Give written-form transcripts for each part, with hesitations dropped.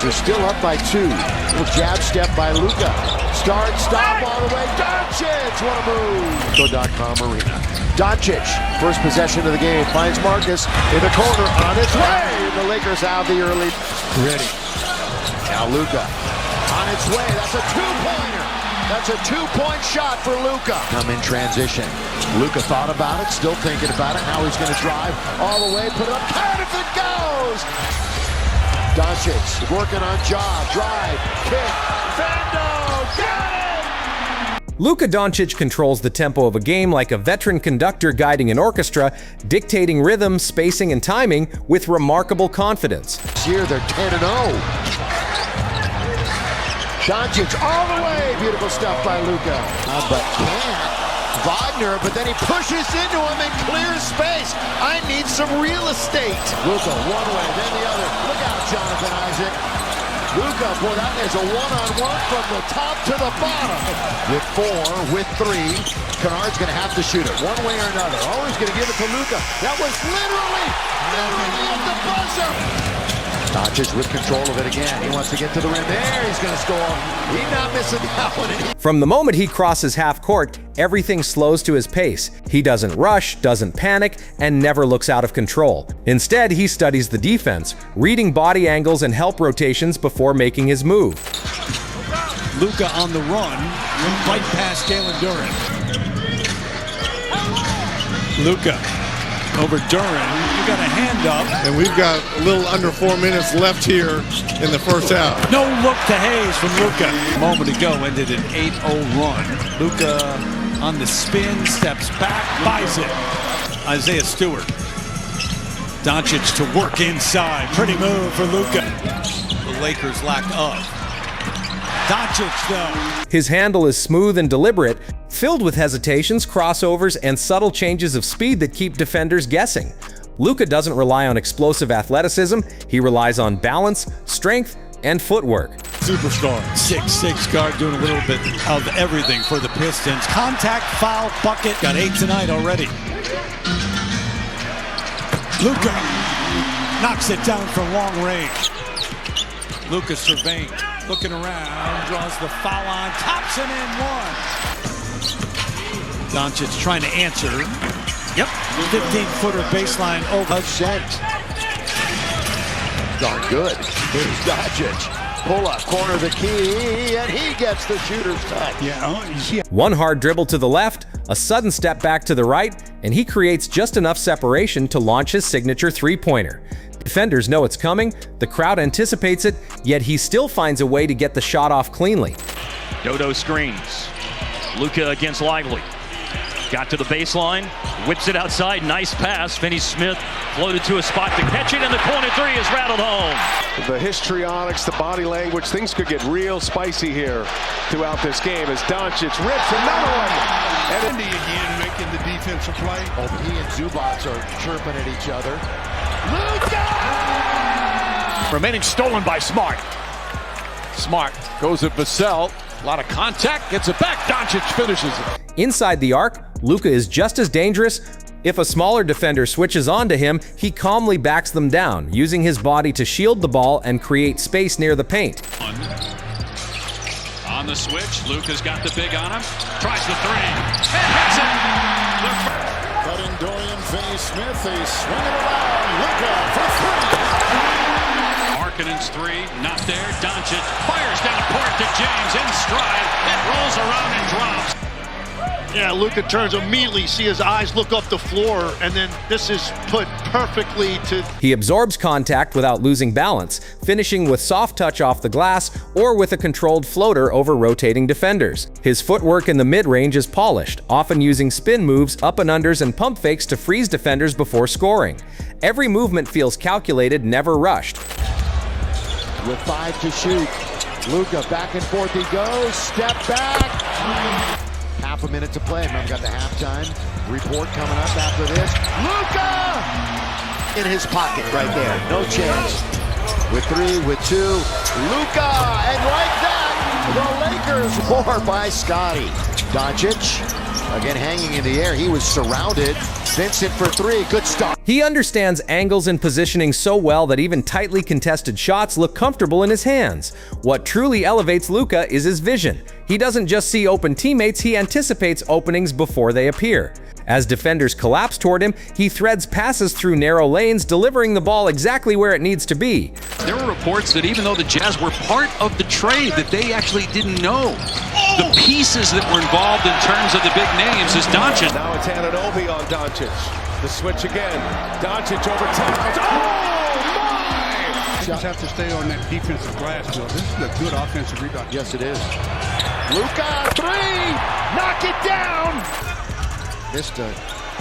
They're still up by 2. Little jab step by Luka. Start, stop all the way. Doncic, what a move. Go.com arena. Doncic, first possession of the game, finds Marcus in the corner on its way. The Lakers have the early. Ready. Now Luka on its way. That's a two-pointer. That's a two-point shot for Luka. Come in transition. Luka thought about it, still thinking about it. Now he's going to drive all the way, put it up. Count if it goes. Doncic working on job, drive, kick, Fando, got it! Luka Dončić controls the tempo of a game like a veteran conductor guiding an orchestra, dictating rhythm, spacing, and timing with remarkable confidence. This year they're 10-0. Doncic all the way, beautiful stuff by Luka. But can't. Wagner, but then he pushes into him and clears space. I need some real estate. Luka one way, then the other. Look out, Jonathan Isaac. Luka, boy, that is a one-on-one from the top to the bottom. With 4, with 3, Kennard's going to have to shoot it one way or another. Oh, he's going to give it to Luka. That was literally at the buzzer. Doncic with control of it again. He wants to get to the rim. There, he's going to score. He's not missing that one. From the moment he crosses half court, everything slows to his pace. He doesn't rush, doesn't panic, and never looks out of control. Instead, he studies the defense, reading body angles and help rotations before making his move. Luka on the run, right past Jalen Duren. Luka over Duren. You got a hand up. And we've got a little under 4 minutes left here in the first half. No look to Hayes from Luka. A moment ago ended an 8-0 run. Luka on the spin, steps back, buys it. Isaiah Stewart. Doncic to work inside. Pretty move for Luka. The Lakers lack of. Doncic though. His handle is smooth and deliberate, filled with hesitations, crossovers, and subtle changes of speed that keep defenders guessing. Luka doesn't rely on explosive athleticism, he relies on balance, strength, and footwork. Superstar. 6'6" guard doing a little bit of everything for the Pistons. Contact, foul, bucket. Got 8 tonight already. Luka knocks it down from long range. Luka surveying, looking around, draws the foul on, tops and in one. Doncic trying to answer. Yep, 15-footer baseline over. Sent. Darn good. Here's Doncic. Pull up, corner of the key, and he gets the shooter's touch. Yeah. One hard dribble to the left, a sudden step back to the right, and he creates just enough separation to launch his signature three-pointer. Defenders know it's coming, the crowd anticipates it, yet he still finds a way to get the shot off cleanly. Dodo screens. Luka against Lively. Got to the baseline, whips it outside, nice pass. Finney-Smith floated to a spot to catch it, and the corner three is rattled home. The histrionics, the body language, things could get real spicy here throughout this game as Doncic rips another one. And Andy again making the defensive play. Oh, he and Zubats are chirping at each other. Luka! Remaining stolen by Smart. Smart goes at Vassell. A lot of contact, gets it back. Doncic finishes it. Inside the arc, Luka is just as dangerous. If a smaller defender switches onto him, he calmly backs them down, using his body to shield the ball and create space near the paint. On the switch, Luka's got the big on him. Tries the three. And hits it! Cutting Dorian Finney-Smith. They swing it around. Luka for 3. Markkanen's three, not there. Doncic fires down court to James in stride. It rolls around and drops. Yeah, Luka turns immediately, see his eyes look up the floor, and then this is put perfectly to... He absorbs contact without losing balance, finishing with soft touch off the glass or with a controlled floater over rotating defenders. His footwork in the mid-range is polished, often using spin moves, up and unders, and pump fakes to freeze defenders before scoring. Every movement feels calculated, never rushed. With 5 to shoot. Luka back and forth he goes. Step back. Half a minute to play. Remember, we got the halftime report coming up after this. Luka! In his pocket right there. No chance. With 3, with 2. Luka! And like that, the Lakers more by Scotty. Doncic, again hanging in the air. He was surrounded. Vincent for three. Good start. He understands angles and positioning so well that even tightly contested shots look comfortable in his hands. What truly elevates Luka is his vision. He doesn't just see open teammates, he anticipates openings before they appear. As defenders collapse toward him, he threads passes through narrow lanes, delivering the ball exactly where it needs to be. There were reports that even though the Jazz were part of the trade, that they actually didn't know the pieces that were involved in terms of the big names is Doncic. Now it's Anunoby on Doncic. The switch again. Doncic over Towns. Oh, my! You just have to stay on that defensive glass, Bill. This is a good offensive rebound. Yes, it is. Luka, three! Knock it down! Missed a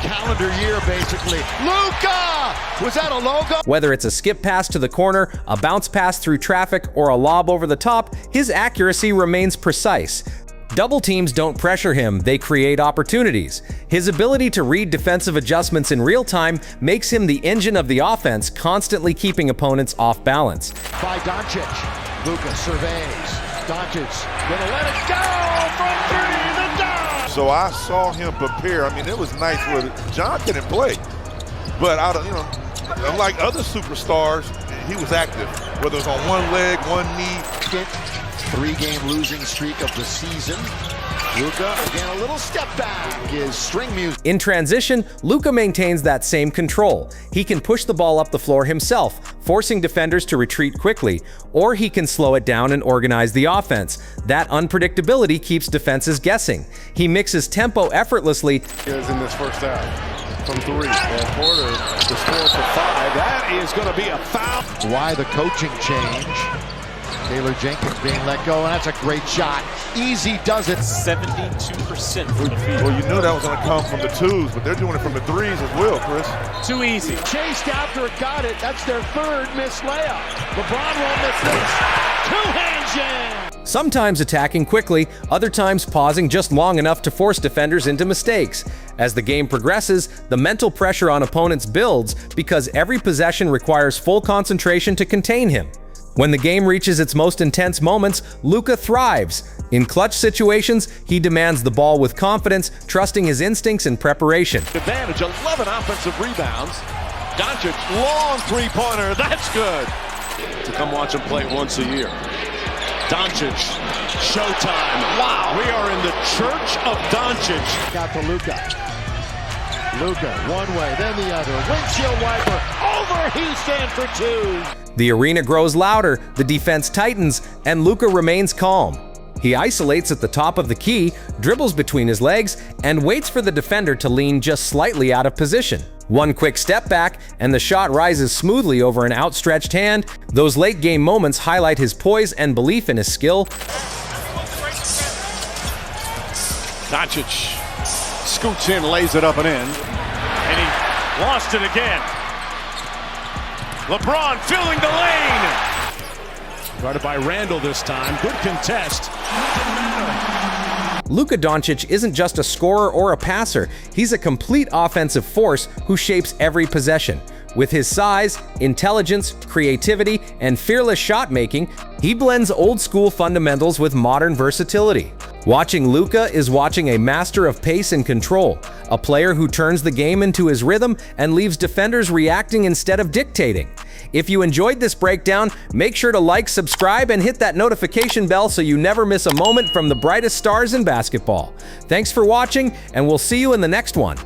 calendar year, basically. Luka! Was that a logo? Whether it's a skip pass to the corner, a bounce pass through traffic, or a lob over the top, his accuracy remains precise. Double teams don't pressure him, they create opportunities. His ability to read defensive adjustments in real time makes him the engine of the offense, constantly keeping opponents off balance. By Doncic. Luka surveys. Doncic gonna let it go from three, the dunk! So I saw him prepare. I mean, it was nice with John didn't play, but unlike other superstars, he was active. Whether it's on one leg, one knee. 3-game losing streak of the season. Luka, again, a little step back is string music. In transition, Luka maintains that same control. He can push the ball up the floor himself, forcing defenders to retreat quickly, or he can slow it down and organize the offense. That unpredictability keeps defenses guessing. He mixes tempo effortlessly. Is in this first half from three. And Porter to score for 5. That is going to be a foul. Why the coaching change? Taylor Jenkins being let go, and that's a great shot. Easy does it. 72% from the field. Well, you knew that was going to come from the twos, but they're doing it from the threes as well, Chris. Too easy. Chased after it, got it. That's their third missed layup. LeBron won't miss this. Two-hand jam. Sometimes attacking quickly, other times pausing just long enough to force defenders into mistakes. As the game progresses, the mental pressure on opponents builds because every possession requires full concentration to contain him. When the game reaches its most intense moments, Luka thrives. In clutch situations, he demands the ball with confidence, trusting his instincts and preparation. Advantage, 11 offensive rebounds. Doncic, long three-pointer, that's good. To come watch him play once a year. Doncic, showtime. Wow, we are in the church of Doncic. Got to Luka. Luka, one way, then the other. Windshield wiper, over, he stands for two. The arena grows louder, the defense tightens, and Luka remains calm. He isolates at the top of the key, dribbles between his legs, and waits for the defender to lean just slightly out of position. One quick step back, and the shot rises smoothly over an outstretched hand. Those late-game moments highlight his poise and belief in his skill. Doncic scoots in, lays it up and in. And he lost it again. LeBron filling the lane. Guarded by Randall this time. Good contest. Luka Dončić isn't just a scorer or a passer. He's a complete offensive force who shapes every possession. With his size, intelligence, creativity, and fearless shot-making, he blends old-school fundamentals with modern versatility. Watching Luka is watching a master of pace and control, a player who turns the game into his rhythm and leaves defenders reacting instead of dictating. If you enjoyed this breakdown, make sure to like, subscribe, and hit that notification bell so you never miss a moment from the brightest stars in basketball. Thanks for watching, and we'll see you in the next one.